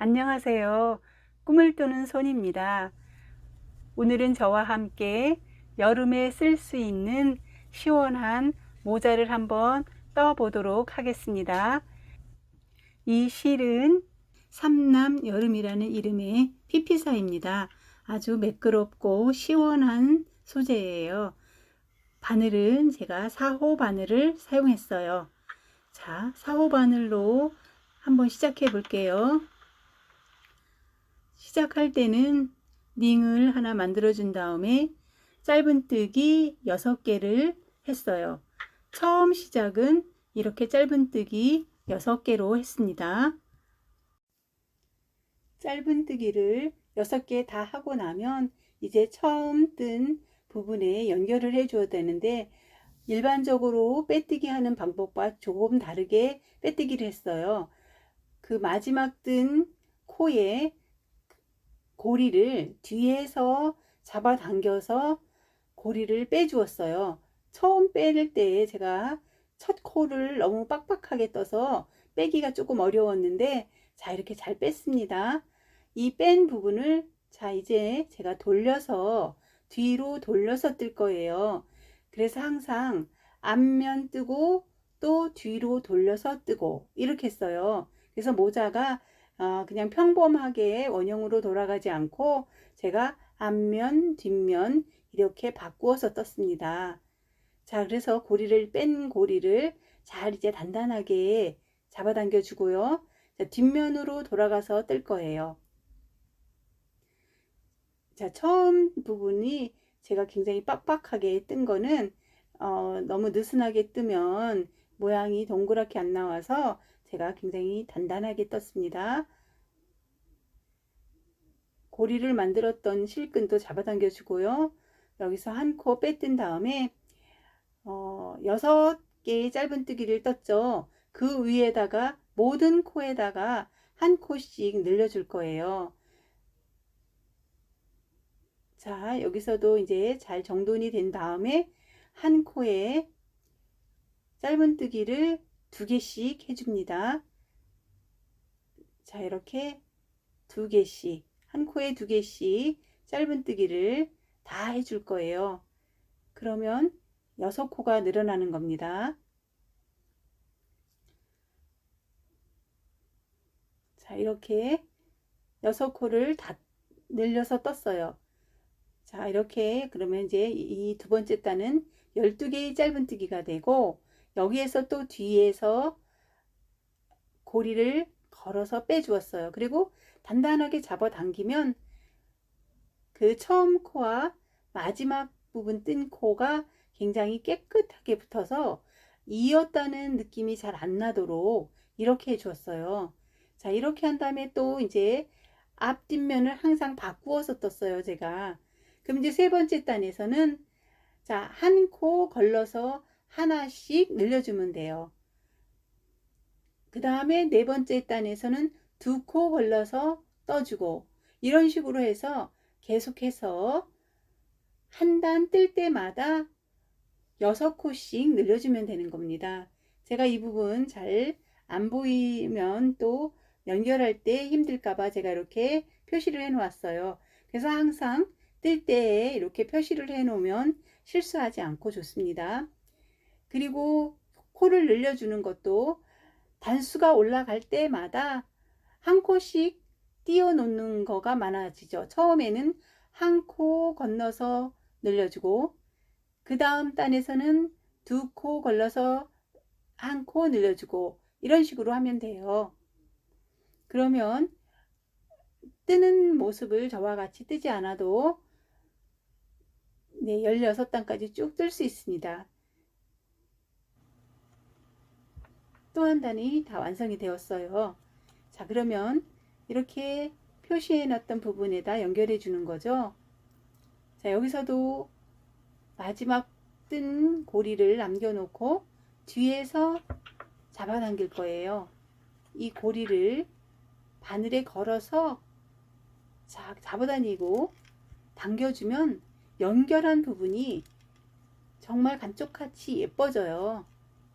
안녕하세요. 꿈을 꾸는 손입니다. 오늘은 저와 함께 여름에 쓸 수 있는 시원한 모자를 한번 떠보도록 하겠습니다. 이 실은 삼남 여름이라는 이름의 피피사입니다. 아주 매끄럽고 시원한 소재예요. 바늘은 제가 4호 바늘을 사용했어요. 자, 4호 바늘로 한번 시작해 볼게요. 시작할 때는 링을 하나 만들어 준 다음에 짧은뜨기 6개를 했어요. 처음 시작은 이렇게 짧은뜨기 6개로 했습니다. 짧은뜨기를 6개 다 하고 나면 이제 처음 뜬 부분에 연결을 해 줘야 되는데, 일반적으로 빼뜨기 하는 방법과 조금 다르게 빼뜨기를 했어요. 그 마지막 뜬 코에 고리를 뒤에서 잡아당겨서 고리를 빼주었어요. 처음 빼낼 때 제가 첫 코를 너무 빡빡하게 떠서 빼기가 조금 어려웠는데, 자, 이렇게 잘 뺐습니다. 이 뺀 부분을 자, 이제 제가 돌려서 뒤로 돌려서 뜰 거예요. 그래서 항상 앞면 뜨고 또 뒤로 돌려서 뜨고 이렇게 했어요. 그래서 모자가 그냥 평범하게 원형으로 돌아가지 않고 제가 앞면, 뒷면 이렇게 바꾸어서 떴습니다. 자, 그래서 뺀 고리를 잘 이제 단단하게 잡아당겨 주고요. 자, 뒷면으로 돌아가서 뜰 거예요. 자, 처음 부분이 제가 굉장히 빡빡하게 뜬 거는 너무 느슨하게 뜨면 모양이 동그랗게 안 나와서 제가 굉장히 단단하게 떴습니다. 고리를 만들었던 실끈도 잡아당겨 주고요. 여기서 한 코 빼뜬 다음에 6개의 짧은뜨기를 떴죠. 그 위에다가 모든 코에다가 한 코씩 늘려줄 거예요. 자, 여기서도 이제 잘 정돈이 된 다음에 한 코에 짧은뜨기를 2개씩 해줍니다. 자, 이렇게 2개씩, 한 코에 2개씩 짧은뜨기를 다 해줄 거예요. 그러면 6코가 늘어나는 겁니다. 자, 이렇게 6코를 다 늘려서 떴어요. 자, 이렇게 그러면 이제 이 두 번째 단은 12개의 짧은뜨기가 되고, 여기에서 또 뒤에서 고리를 걸어서 빼주었어요. 그리고 단단하게 잡아당기면 그 처음 코와 마지막 부분 뜬 코가 굉장히 깨끗하게 붙어서 이었다는 느낌이 잘 안 나도록 이렇게 해주었어요. 자, 이렇게 한 다음에 또 이제 앞 뒷면을 항상 바꾸어서 떴어요, 제가. 그럼 이제 세 번째 단에서는 자, 한 코 걸러서 하나씩 늘려주면 돼요. 그 다음에 네 번째 단에서는 2코 걸러서 떠주고, 이런 식으로 해서 계속해서 한 단 뜰 때마다 6코씩 늘려주면 되는 겁니다. 제가 이 부분 잘 안 보이면 또 연결할 때 힘들까봐 제가 이렇게 표시를 해 놓았어요. 그래서 항상 뜰 때에 이렇게 표시를 해 놓으면 실수하지 않고 좋습니다. 그리고 코를 늘려주는 것도 단수가 올라갈 때마다 한 코씩 띄워 놓는 거가 많아지죠. 처음에는 한 코 건너서 늘려주고, 그 다음 단에서는 2코 걸러서 한 코 늘려주고, 이런 식으로 하면 돼요. 그러면 뜨는 모습을 저와 같이 뜨지 않아도 16단까지 쭉 뜰 수 있습니다. 또 한 단이 다 완성이 되었어요. 자, 그러면 이렇게 표시해 놨던 부분에다 연결해 주는 거죠. 자, 여기서도 마지막 뜬 고리를 남겨놓고 뒤에서 잡아당길 거예요. 이 고리를 바늘에 걸어서 잡아다니고 당겨주면 연결한 부분이 정말 감쪽같이 예뻐져요.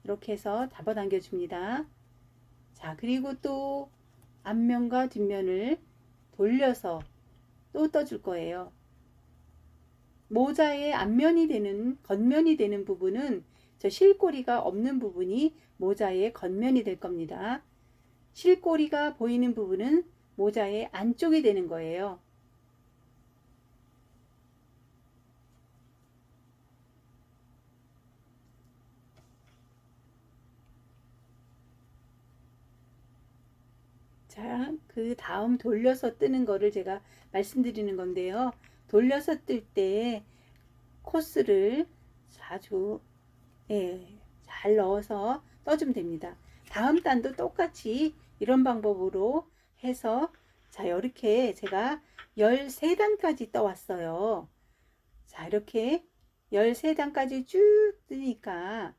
이렇게 해서 잡아당겨 줍니다. 자, 그리고 또 앞면과 뒷면을 돌려서 또 떠줄 거예요. 모자의 앞면이 되는, 겉면이 되는 부분은 저 실꼬리가 없는 부분이 모자의 겉면이 될 겁니다. 실꼬리가 보이는 부분은 모자의 안쪽이 되는 거예요. 자, 그 다음 돌려서 뜨는 거를 제가 말씀드리는 건데요. 돌려서 뜰 때 코스를 아주 잘 넣어서 떠주면 됩니다. 다음 단도 똑같이 이런 방법으로 해서 자, 이렇게 제가 13단까지 떠왔어요. 자, 이렇게 13단까지 쭉 뜨니까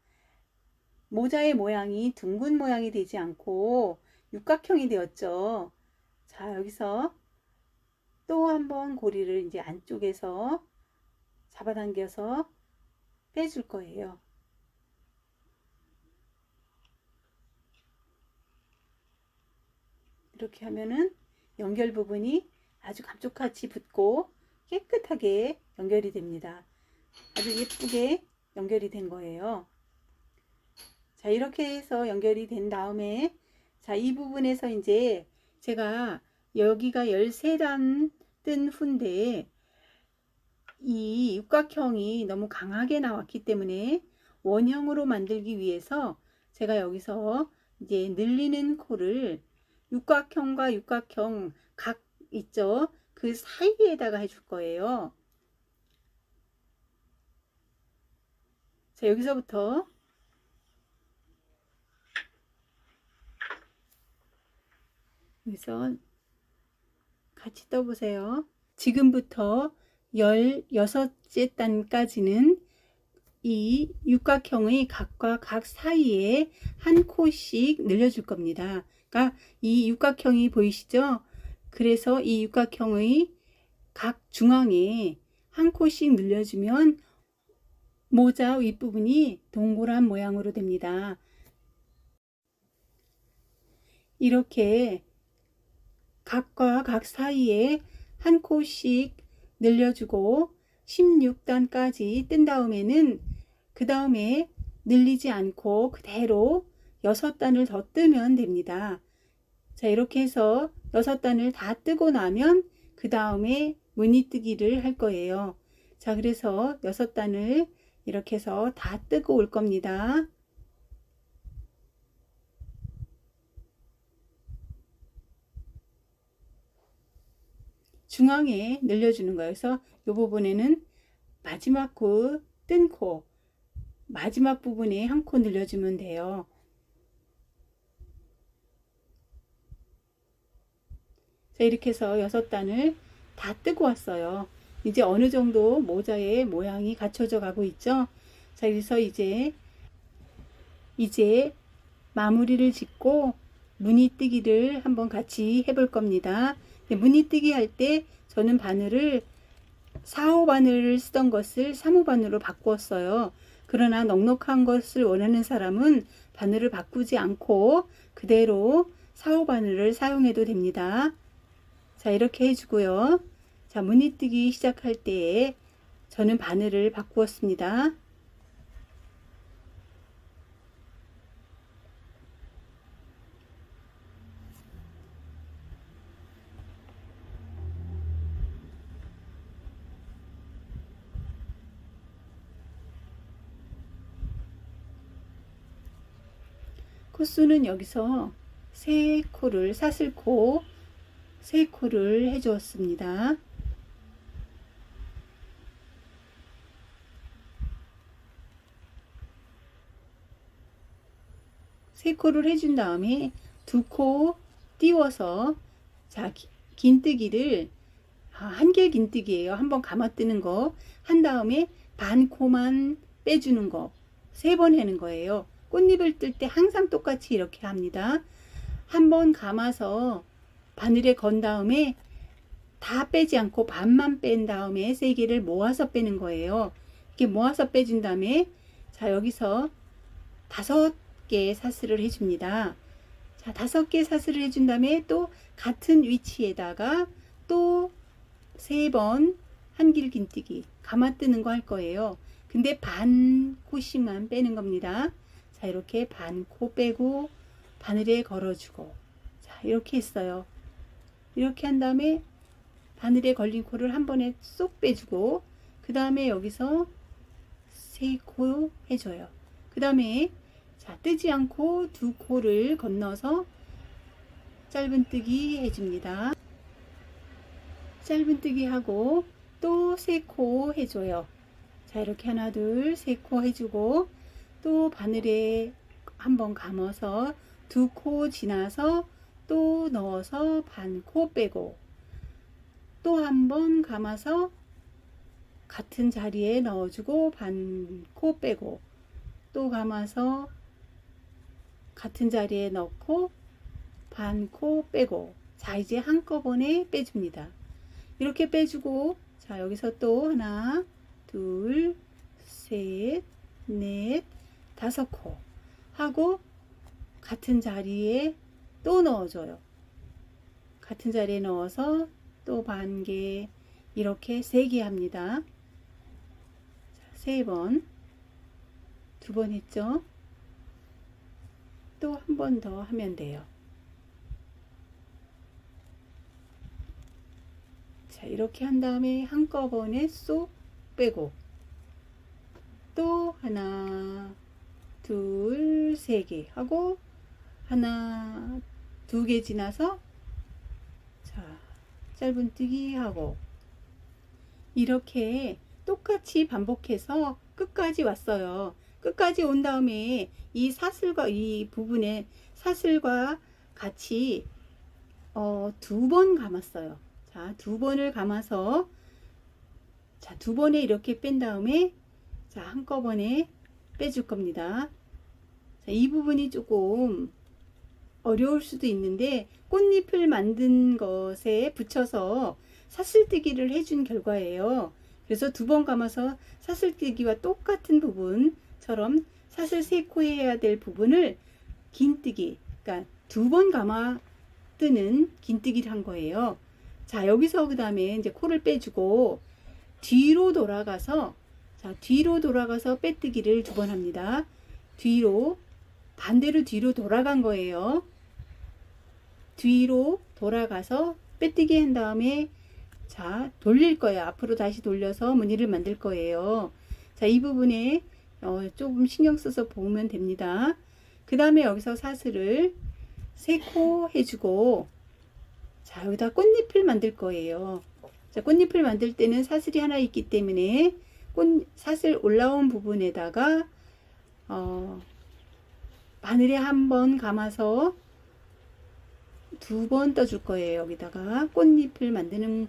모자의 모양이 둥근 모양이 되지 않고 육각형이 되었죠. 자, 여기서 또 한번 고리를 이제 안쪽에서 잡아당겨서 빼줄 거예요. 이렇게 하면은 연결 부분이 아주 감쪽같이 붙고 깨끗하게 연결이 됩니다. 아주 예쁘게 연결이 된 거예요. 자, 이렇게 해서 연결이 된 다음에 자, 이 부분에서 이제 제가 여기가 13단 뜬 후인데 이 육각형이 너무 강하게 나왔기 때문에 원형으로 만들기 위해서 제가 여기서 이제 늘리는 코를 육각형과 육각형 각 있죠? 그 사이에다가 해줄 거예요. 자, 여기서부터 여기서 같이 떠보세요. 지금부터 16째 단까지는 이 육각형의 각과 각 사이에 한 코씩 늘려줄 겁니다. 그러니까 이 육각형이 보이시죠? 그래서 이 육각형의 각 중앙에 한 코씩 늘려주면 모자 윗부분이 동그란 모양으로 됩니다. 이렇게 각과 각 사이에 한 코씩 늘려주고 16단까지 뜬 다음에는 그 다음에 늘리지 않고 그대로 6단을 더 뜨면 됩니다. 자, 이렇게 해서 6단을 다 뜨고 나면 그 다음에 무늬뜨기를 할 거예요. 자, 그래서 6단을 이렇게 해서 다 뜨고 올 겁니다. 중앙에 늘려주는 거예요. 그래서 이 부분에는 마지막 코 뜬 코, 마지막 부분에 한 코 늘려주면 돼요. 자, 이렇게 해서 6단을 다 뜨고 왔어요. 이제 어느 정도 모자의 모양이 갖춰져 가고 있죠. 자, 그래서 이제 마무리를 짓고 무늬뜨기를 한번 같이 해볼 겁니다. 무늬뜨기 할 때 저는 바늘을 4호 바늘을 쓰던 것을 3호 바늘로 바꾸었어요. 그러나 넉넉한 것을 원하는 사람은 바늘을 바꾸지 않고 그대로 4호 바늘을 사용해도 됩니다. 자, 이렇게 해주고요. 자, 무늬뜨기 시작할 때에 저는 바늘을 바꾸었습니다. 코수는 여기서 3코를 사슬코 3코를 해 주었습니다. 세 코를 해준 다음에 2코 띄워서 자, 긴뜨기를 한길 긴뜨기예요. 한번 감아 뜨는 거 한 다음에 반 코만 빼주는 거 3번 하는 거예요. 꽃잎을 뜰 때 항상 똑같이 이렇게 합니다. 한번 감아서 바늘에 건 다음에 다 빼지 않고 반만 뺀 다음에 3개를 모아서 빼는 거예요. 이렇게 모아서 빼준 다음에 자, 여기서 5개 사슬을 해줍니다. 자, 자, 5개 사슬을 해준 다음에 또 같은 위치에다가 또 3번 한길 긴뜨기 감아뜨는 거 할 거예요. 근데 반 코씩만 빼는 겁니다. 자, 이렇게 반 코 빼고 바늘에 걸어주고, 자, 이렇게 했어요. 이렇게 한 다음에 바늘에 걸린 코를 한 번에 쏙 빼주고, 그 다음에 여기서 3코 해줘요. 그 다음에 자, 뜨지 않고 2코를 건너서 짧은뜨기 해줍니다. 짧은뜨기 하고 또 3코 해줘요. 자, 이렇게 하나 둘 3코 해주고, 또 바늘에 한번 감아서 2코 지나서 또 넣어서 반 코 빼고, 또 한 번 감아서 같은 자리에 넣어주고 반 코 빼고, 또 감아서 같은 자리에 넣고 반 코 빼고, 자, 이제 한꺼번에 빼줍니다. 이렇게 빼주고, 자, 여기서 또 하나 둘 셋 넷 5코 하고 같은 자리에 또 넣어줘요. 같은 자리에 넣어서 또 반개, 이렇게 3개 합니다. 3번, 2번 했죠. 또 한 번 더 하면 돼요. 자, 이렇게 한 다음에 한꺼번에 쏙 빼고, 또 하나 둘 3개 하고 하나 2개 지나서 자, 짧은뜨기 하고, 이렇게 똑같이 반복해서 끝까지 왔어요. 끝까지 온 다음에 이 사슬과 이 부분에 사슬과 같이 2번 감았어요. 자, 2번을 감아서, 자, 2번에 이렇게 뺀 다음에 자, 한꺼번에 빼줄 겁니다. 자, 이 부분이 조금 어려울 수도 있는데 꽃잎을 만든 것에 붙여서 사슬뜨기를 해준 결과예요. 그래서 2번 감아서 사슬뜨기와 똑같은 부분처럼 사슬 3코 해야 될 부분을 긴뜨기, 그러니까 2번 감아 뜨는 긴뜨기를 한 거예요. 자, 여기서 그 다음에 이제 코를 빼주고 뒤로 돌아가서, 자, 뒤로 돌아가서 빼뜨기를 2번 합니다. 뒤로, 반대로 뒤로 돌아간 거예요. 뒤로 돌아가서 빼뜨기 한 다음에 자, 돌릴 거예요. 앞으로 다시 돌려서 무늬를 만들 거예요. 자, 이 부분에 조금 신경 써서 보면 됩니다. 그 다음에 여기서 사슬을 3코 해주고, 자, 여기다 꽃잎을 만들 거예요. 자, 꽃잎을 만들 때는 사슬이 하나 있기 때문에 사슬 올라온 부분에다가 바늘에 한 번 감아서 2번 떠줄 거예요. 여기다가 꽃잎을 만드는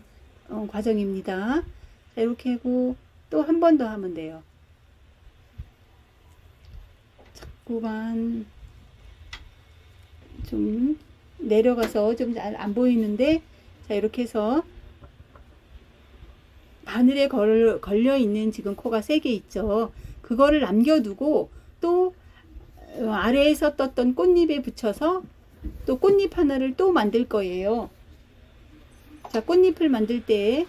과정입니다. 자, 이렇게 하고 또 한 번 더 하면 돼요. 자꾸만 좀 내려가서 좀 잘 안 보이는데, 자, 이렇게 해서 바늘에 걸려 있는 지금 코가 3개 있죠. 그거를 남겨두고 또 아래에서 떴던 꽃잎에 붙여서 또 꽃잎 하나를 또 만들 거예요. 자, 꽃잎을 만들 때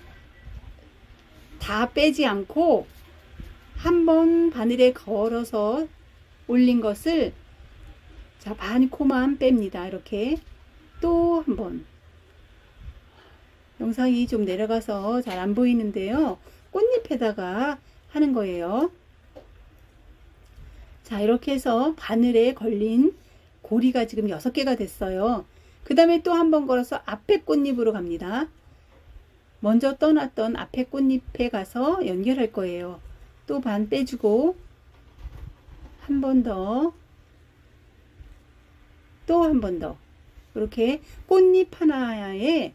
다 빼지 않고 한 번 바늘에 걸어서 올린 것을, 자, 반 코만 뺍니다. 이렇게 또 한 번. 영상이 좀 내려가서 잘 안 보이는데요. 꽃잎에다가 하는 거예요. 자, 이렇게 해서 바늘에 걸린 고리가 지금 6개가 됐어요. 그 다음에 또 한 번 걸어서 앞에 꽃잎으로 갑니다. 먼저 떠났던 앞에 꽃잎에 가서 연결할 거예요. 또 반 빼주고 한 번 더, 또 한 번 더. 이렇게 꽃잎 하나에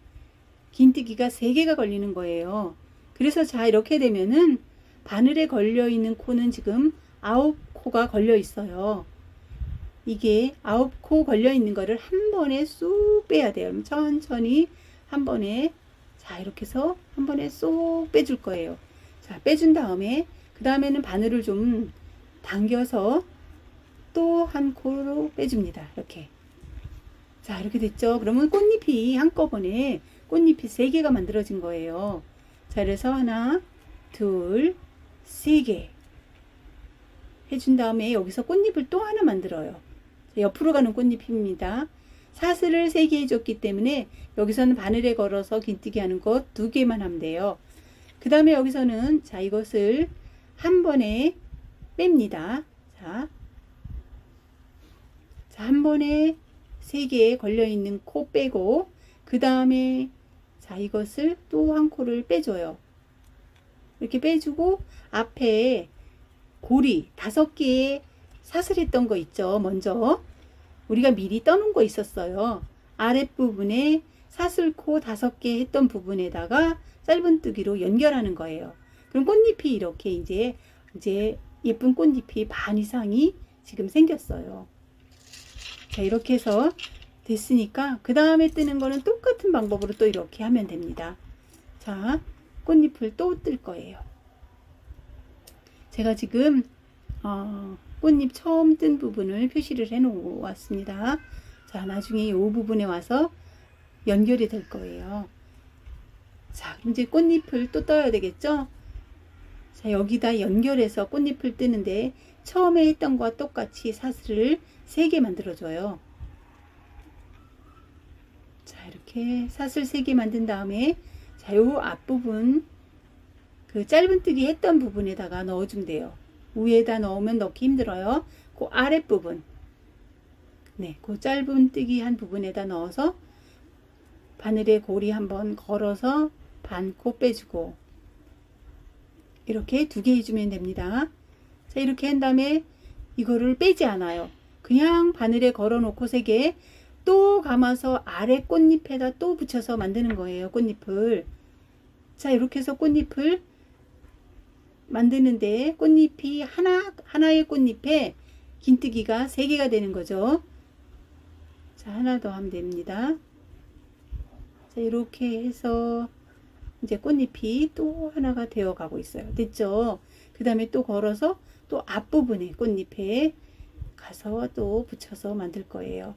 긴뜨기가 3개가 걸리는 거예요. 그래서 자, 이렇게 되면은 바늘에 걸려 있는 코는 지금 9코가 걸려 있어요. 이게 9코 걸려 있는 거를 한 번에 쑥 빼야 돼요. 천천히 한 번에, 자, 이렇게 해서 한 번에 쏙 빼줄 거예요. 자, 빼준 다음에 그 다음에는 바늘을 좀 당겨서 또 한 코로 빼줍니다. 이렇게. 자, 이렇게 됐죠? 그러면 꽃잎이 한꺼번에 꽃잎이 3개가 만들어진 거예요. 자, 그래서 하나, 둘, 3개 해준 다음에 여기서 꽃잎을 또 하나 만들어요. 옆으로 가는 꽃잎입니다. 사슬을 3개 해줬기 때문에 여기서는 바늘에 걸어서 긴뜨기 하는 것 2개만 하면 돼요. 그 다음에 여기서는 자, 이것을 한 번에 뺍니다. 자, 한 번에 3개에 걸려있는 코 빼고, 그 다음에 자, 이것을 또 한 코를 빼줘요. 이렇게 빼주고 앞에 고리 5개에 사슬했던 거 있죠. 먼저 우리가 미리 떠놓은 거 있었어요. 아랫부분에 사슬코 5개 했던 부분에다가 짧은뜨기로 연결하는 거예요. 그럼 꽃잎이 이렇게 이제 예쁜 꽃잎이 반 이상이 지금 생겼어요. 자, 이렇게 해서 됐으니까 그 다음에 뜨는 거는 똑같은 방법으로 또 이렇게 하면 됩니다. 자, 꽃잎을 또 뜰 거예요. 제가 지금 꽃잎 처음 뜬 부분을 표시를 해 놓았습니다. 자, 나중에 이 부분에 와서 연결이 될 거예요. 자, 이제 꽃잎을 또 떠야 되겠죠? 자, 여기다 연결해서 꽃잎을 뜨는데 처음에 했던 것과 똑같이 사슬을 3개 만들어줘요. 자, 이렇게 사슬 3개 만든 다음에 자, 요 앞부분 그 짧은뜨기 했던 부분에다가 넣어주면 돼요. 위에다 넣으면 넣기 힘들어요. 그 아랫부분, 네, 그 짧은뜨기 한 부분에다 넣어서 바늘에 고리 한번 걸어서 반 코 빼주고 이렇게 2개 해주면 됩니다. 자, 이렇게 한 다음에 이거를 빼지 않아요. 그냥 바늘에 걸어 놓고 3개 또 감아서 아래 꽃잎에다 또 붙여서 만드는 거예요. 꽃잎을. 자, 이렇게 해서 꽃잎을 만드는데 꽃잎이 하나의 꽃잎에 긴뜨기가 3개가 되는 거죠. 자, 하나 더 하면 됩니다. 자, 이렇게 해서 이제 꽃잎이 또 하나가 되어 가고 있어요. 됐죠? 그 다음에 또 걸어서 또 앞부분에 꽃잎에 가서 또 붙여서 만들 거예요.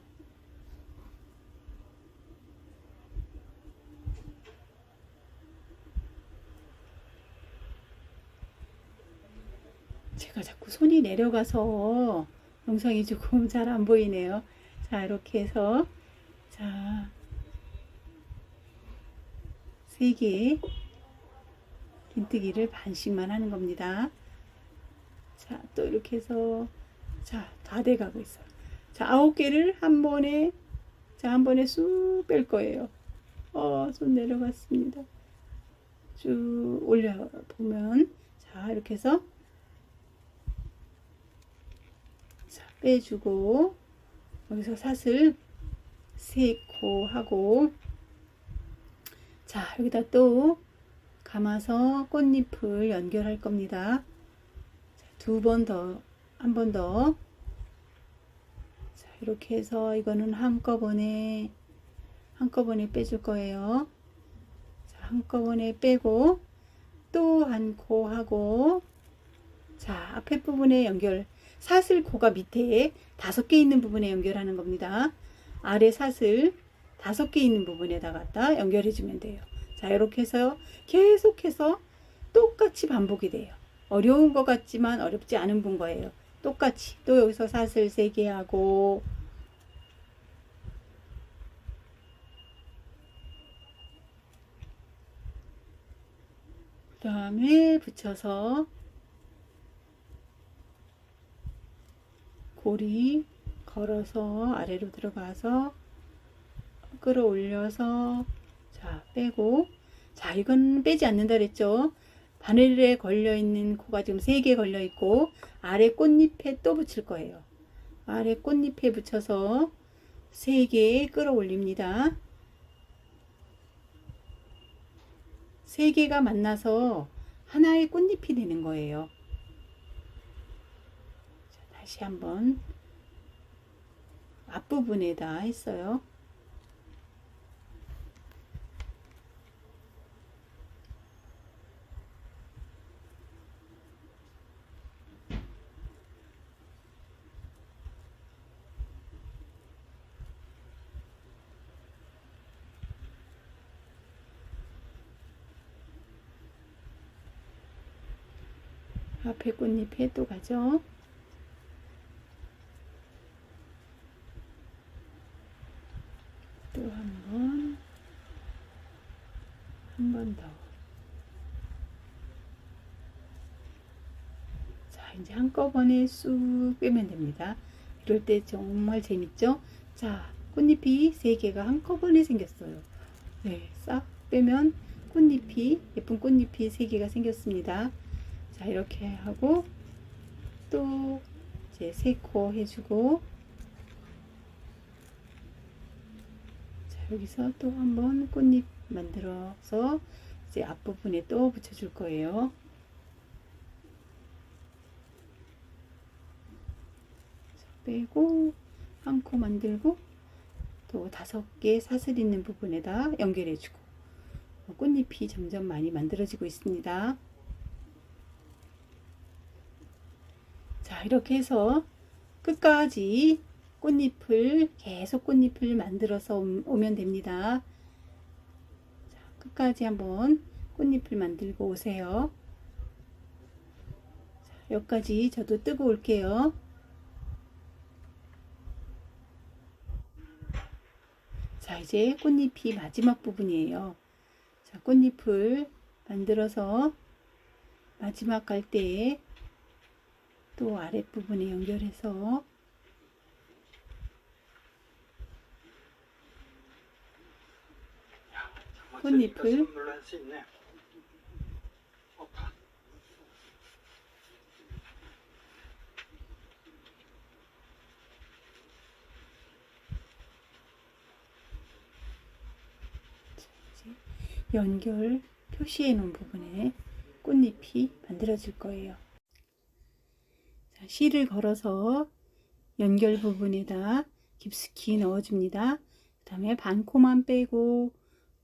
제가 자꾸 손이 내려가서 영상이 조금 잘 안 보이네요. 자, 이렇게 해서 자, 3개 긴뜨기를 반씩만 하는 겁니다. 자, 또 이렇게 해서 자, 다 돼 가고 있어요. 자, 9개를 한 번에 쑥 뺄 거예요. 손 내려갔습니다. 쭉 올려 보면 자, 이렇게 해서 자, 빼주고 여기서 사슬 3코 하고 자, 여기다 또 감아서 꽃잎을 연결할 겁니다. 2번 더, 한 번 더. 자, 이렇게 해서 이거는 한꺼번에 빼줄 거예요. 자, 한꺼번에 빼고 또 한 코 하고 자, 앞에 부분에 연결, 사슬 코가 밑에 5개 있는 부분에 연결하는 겁니다. 아래 사슬 5개 있는 부분에다 갖다 연결해 주면 돼요. 자, 이렇게 해서 계속해서 똑같이 반복이 돼요. 어려운 것 같지만 어렵지 않은 분거예요. 똑같이 또 여기서 사슬 3개 하고 그 다음에 붙여서 고리 걸어서 아래로 들어가서 끌어올려서 자, 빼고 자, 이건 빼지 않는다 그랬죠. 바늘에 걸려있는 코가 지금 3개 걸려있고 아래 꽃잎에 또 붙일 거예요. 아래 꽃잎에 붙여서 3개 끌어올립니다. 3개가 만나서 하나의 꽃잎이 되는 거예요. 자, 다시 한번 앞부분에다 했어요. 앞에 꽃잎에 또 가죠. 또 한 번 더. 자, 이제 한꺼번에 쑥 빼면 됩니다. 이럴 때 정말 재밌죠? 자, 꽃잎이 3개가 한꺼번에 생겼어요. 네, 싹 빼면 꽃잎이, 예쁜 꽃잎이 3개가 생겼습니다. 자, 이렇게 하고 또 이제 3코 해주고, 자, 여기서 또 한번 꽃잎 만들어서 이제 앞부분에 또 붙여줄 거예요. 빼고 한 코 만들고 또 5개 사슬 있는 부분에다 연결해주고, 꽃잎이 점점 많이 만들어지고 있습니다. 자, 이렇게 해서 끝까지 계속 꽃잎을 만들어서 오면 됩니다. 자, 끝까지 한번 꽃잎을 만들고 오세요. 자, 여기까지 저도 뜨고 올게요. 자, 이제 꽃잎이 마지막 부분이에요. 자, 꽃잎을 만들어서 마지막 갈 때 또 아랫부분에 연결해서 꽃잎을 연결 표시해 놓은 부분에 꽃잎이 만들어질 거예요. 자, 실을 걸어서 연결 부분에다 깊숙이 넣어줍니다. 그 다음에 반코만 빼고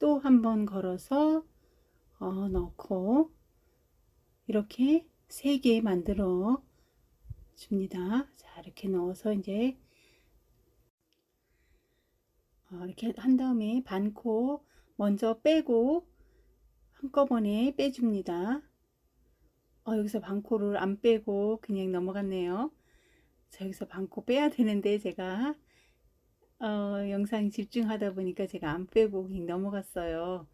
또 한 번 걸어서 넣고 이렇게 3개 만들어 줍니다. 자, 이렇게 넣어서 이제 이렇게 한 다음에 반코 먼저 빼고 한꺼번에 빼줍니다. 여기서 반코를 안 빼고 그냥 넘어갔네요. 자, 여기서 반코 빼야 되는데 제가 영상 집중하다 보니까 제가 안 빼고 그냥 넘어갔어요.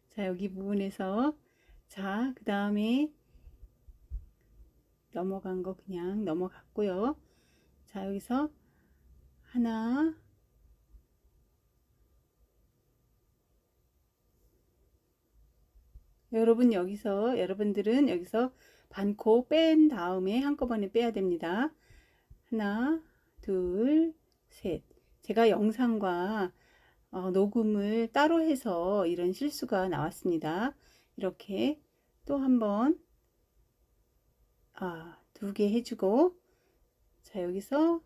자, 여기 부분에서 자, 그 다음에 넘어간 거 그냥 넘어갔고요. 자, 여기서 하나, 여러분들은 여기서 반코 뺀 다음에 한꺼번에 빼야 됩니다. 하나, 둘, 셋. 제가 영상과 녹음을 따로 해서 이런 실수가 나왔습니다. 이렇게 또 한번 2개 해주고, 자, 여기서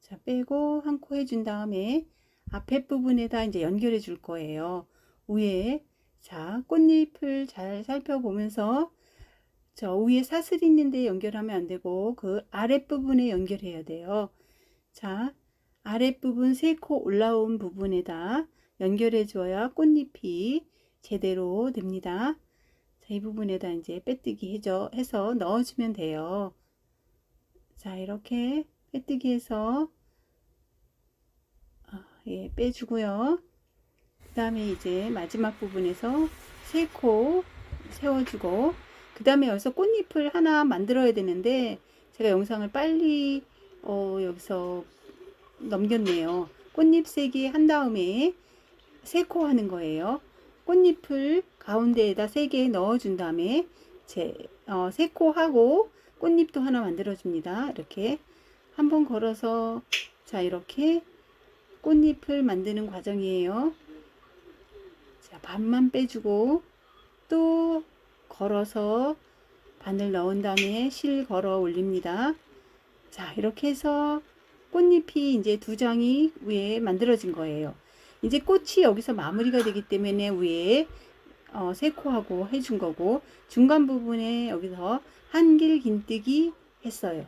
자, 빼고 한 코 해준 다음에 앞에 부분에다 이제 연결해 줄 거예요. 위에 자, 꽃잎을 잘 살펴보면서 저 위에 사슬 있는데 연결하면 안 되고 그 아랫부분에 연결해야 돼요. 자, 아랫부분 3코 올라온 부분에다 연결해 줘야 꽃잎이 제대로 됩니다. 자, 이 부분에다 이제 빼뜨기 해서 넣어주면 돼요. 자, 이렇게 빼뜨기 해서 빼주고요. 그 다음에 이제 마지막 부분에서 3코 세워주고, 그 다음에 여기서 꽃잎을 하나 만들어야 되는데 제가 영상을 빨리 여기서 넘겼네요. 꽃잎 3개 한 다음에 3코 하는 거예요. 꽃잎을 가운데에다 3개 넣어준 다음에 3코 하고 꽃잎도 하나 만들어 줍니다. 이렇게 한번 걸어서 자, 이렇게 꽃잎을 만드는 과정이에요. 자, 반만 빼주고 또 걸어서 바늘 넣은 다음에 실 걸어 올립니다. 자, 이렇게 해서 꽃잎이 이제 2장이 위에 만들어진 거예요. 이제 꽃이 여기서 마무리가 되기 때문에 위에 3코 하고 해준 거고, 중간 부분에 여기서 한길 긴뜨기 했어요.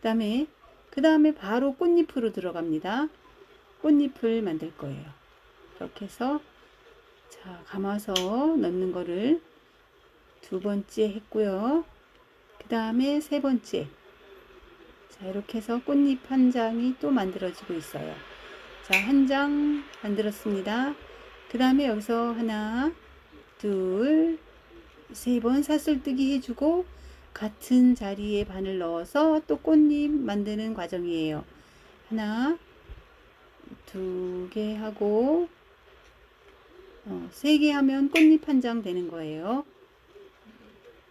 그 다음에 바로 꽃잎으로 들어갑니다. 꽃잎을 만들 거예요. 이렇게 해서 자, 감아서 넣는 거를 2번째 했고요. 그 다음에 세 번째. 자, 이렇게 해서 꽃잎 한 장이 또 만들어지고 있어요. 자, 한 장 만들었습니다. 그 다음에 여기서 하나, 둘, 세 번 사슬뜨기 해주고 같은 자리에 바늘 넣어서 또 꽃잎 만드는 과정이에요. 하나, 두 개 하고 세 개 하면 꽃잎 한 장 되는 거예요.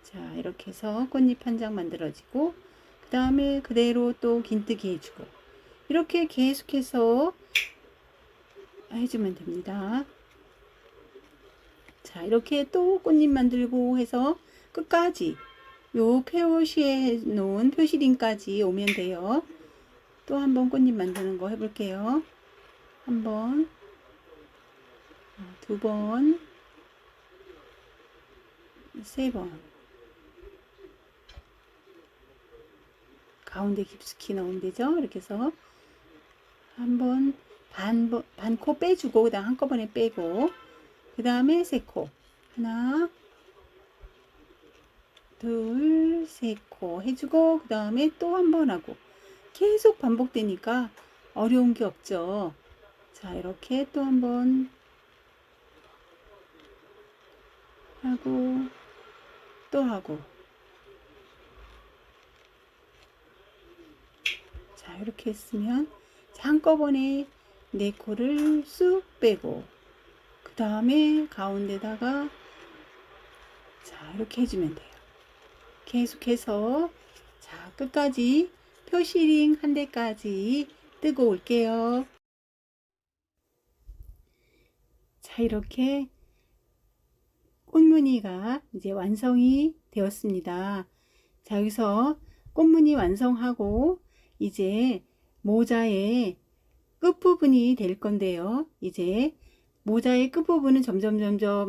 자, 이렇게 해서 꽃잎 한 장 만들어지고 그 다음에 그대로 또 긴뜨기 해주고 이렇게 계속해서 해주면 됩니다. 자, 이렇게 또 꽃잎 만들고 해서 끝까지 요 표시해 놓은 표시링까지 오면 돼요. 또 한번 꽃잎 만드는 거 해볼게요. 한 번, 두 번, 세 번. 가운데 깊숙이 넣으면 되죠. 이렇게 해서 한번 반 코 빼주고 그다음 한꺼번에 빼고 그 다음에 세 코. 하나, 둘, 세 코 해주고 그 다음에 또 한 번 하고 계속 반복되니까 어려운 게 없죠. 자, 이렇게 또 한 번 하고 또 하고 자, 이렇게 했으면 한꺼번에 네 코를 쑥 빼고 그 다음에 가운데다가 자, 이렇게 해주면 돼요. 계속해서 자, 끝까지 표시링 한 대까지 뜨고 올게요. 자, 이렇게 꽃무늬가 이제 완성이 되었습니다. 자, 여기서 꽃무늬 완성하고 이제 모자의 끝부분이 될 건데요. 이제 모자의 끝부분은 점점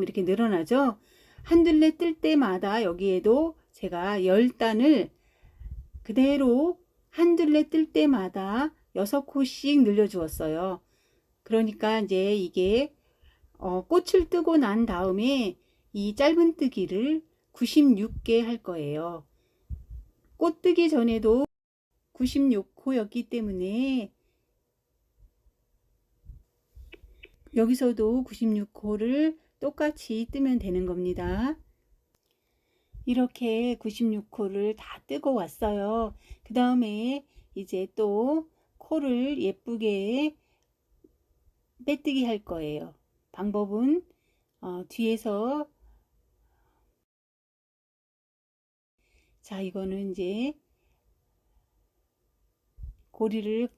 이렇게 늘어나죠. 한 둘레 뜰 때마다 여기에도 제가 10단을 그대로 한 둘레 뜰 때마다 6코씩 늘려 주었어요. 그러니까 이제 이게 꽃을 뜨고 난 다음에 이 짧은뜨기를 96개 할 거예요. 꽃 뜨기 전에도 96코였기 때문에 여기서도 96코를 똑같이 뜨면 되는 겁니다. 이렇게 96코를 다 뜨고 왔어요. 그 다음에 이제 또 코를 예쁘게 빼뜨기 할 거예요. 방법은 뒤에서 자, 이거는 이제 고리를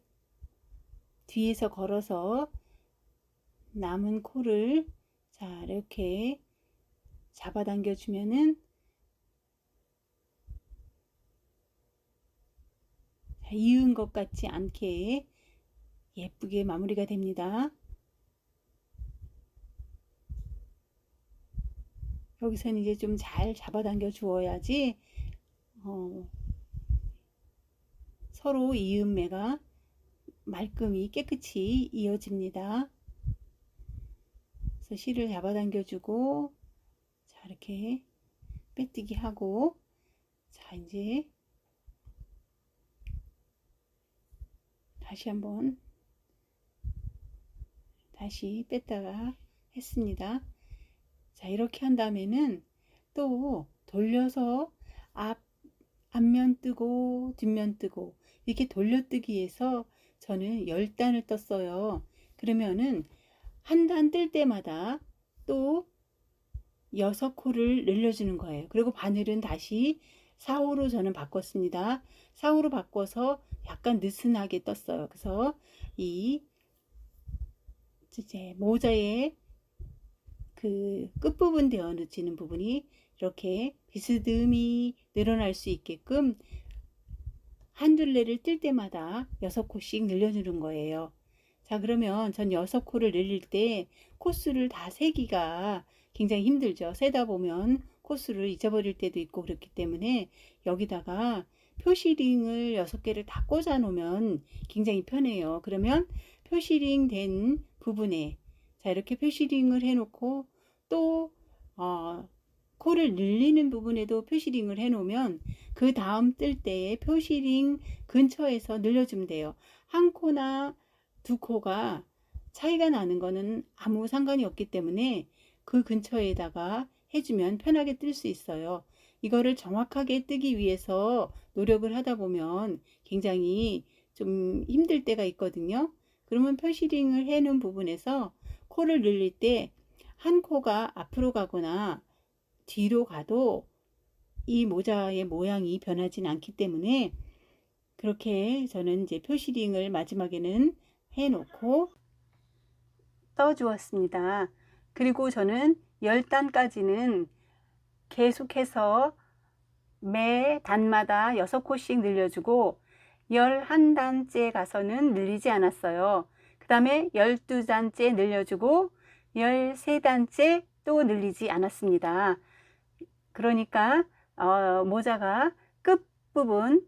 뒤에서 걸어서 남은 코를 자, 이렇게 잡아당겨 주면은 이은 것 같지 않게 예쁘게 마무리가 됩니다. 여기서는 이제 좀 잘 잡아당겨 주어야지 서로 이음매가 말끔히 깨끗이 이어집니다. 그래서 실을 잡아당겨 주고 자, 이렇게 빼뜨기 하고 자, 이제 다시 한번 다시 뺐다가 했습니다. 자, 이렇게 한 다음에는 또 돌려서 앞면 뜨고 뒷면 뜨고 이렇게 돌려뜨기해서 저는 10단을 떴어요. 그러면은 한 단 뜰 때마다 또 6코를 늘려주는 거예요. 그리고 바늘은 다시 4호로 저는 바꿨습니다. 4호로 바꿔서 약간 느슨하게 떴어요. 그래서 이 이제 모자의 그 끝부분 되어 넣어지는 부분이 이렇게 비스듬히 늘어날 수 있게끔 한 둘레를 뜰 때마다 6코씩 늘려주는 거예요. 자, 그러면 전 6코를 늘릴 때 코수를 다 세기가 굉장히 힘들죠. 세다 보면 코수를 잊어버릴 때도 있고 그렇기 때문에 여기다가 표시링을 6개를 다 꽂아 놓으면 굉장히 편해요. 그러면 표시링 된 부분에 자, 이렇게 표시링을 해 놓고 또 코를 늘리는 부분에도 표시링을 해 놓으면 그 다음 뜰 때에 표시링 근처에서 늘려주면 돼요. 한 코나 두 코가 차이가 나는 거는 아무 상관이 없기 때문에 그 근처에다가 해주면 편하게 뜰 수 있어요. 이거를 정확하게 뜨기 위해서 노력을 하다 보면 굉장히 좀 힘들 때가 있거든요. 그러면 표시링을 해 놓은 부분에서 코를 늘릴 때 한 코가 앞으로 가거나 뒤로 가도 이 모자의 모양이 변하진 않기 때문에 그렇게 저는 이제 표시링을 마지막에는 해 놓고 떠 주었습니다. 그리고 저는 10단까지는 계속해서 매 단마다 6코씩 늘려주고 11단째 가서는 늘리지 않았어요. 그 다음에 12단째 늘려주고 13단째 또 늘리지 않았습니다. 그러니까 모자가 끝부분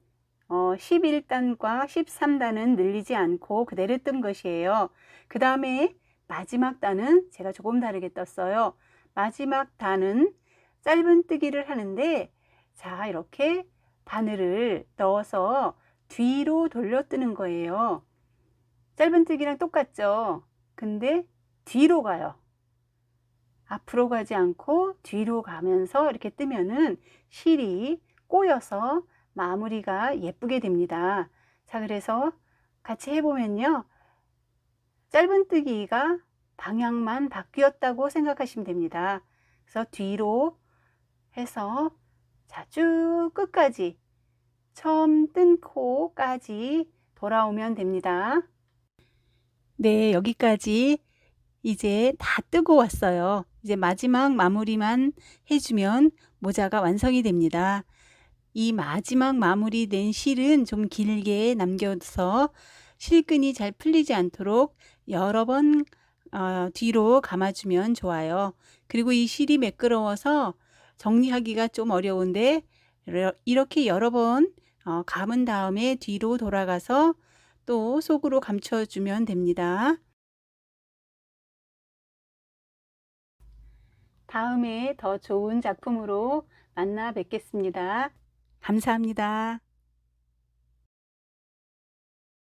11단과 13단은 늘리지 않고 그대로 뜬 것이에요. 그 다음에 마지막 단은 제가 조금 다르게 떴어요. 마지막 단은 짧은 뜨기를 하는데 자, 이렇게 바늘을 넣어서 뒤로 돌려 뜨는 거예요. 짧은 뜨기랑 똑같죠? 근데 뒤로 가요. 앞으로 가지 않고 뒤로 가면서 이렇게 뜨면은 실이 꼬여서 마무리가 예쁘게 됩니다. 자, 그래서 같이 해보면요. 짧은 뜨기가 방향만 바뀌었다고 생각하시면 됩니다. 그래서 뒤로 해서 자, 쭉 끝까지 처음 뜬 코까지 돌아오면 됩니다. 네, 여기까지 이제 다 뜨고 왔어요. 이제 마지막 마무리만 해주면 모자가 완성이 됩니다. 이 마지막 마무리된 실은 좀 길게 남겨서 실끈이 잘 풀리지 않도록 여러 번 뒤로 감아주면 좋아요. 그리고 이 실이 매끄러워서 정리하기가 좀 어려운데 이렇게 여러 번 감은 다음에 뒤로 돌아가서 또 속으로 감춰주면 됩니다. 다음에 더 좋은 작품으로 만나 뵙겠습니다. 감사합니다.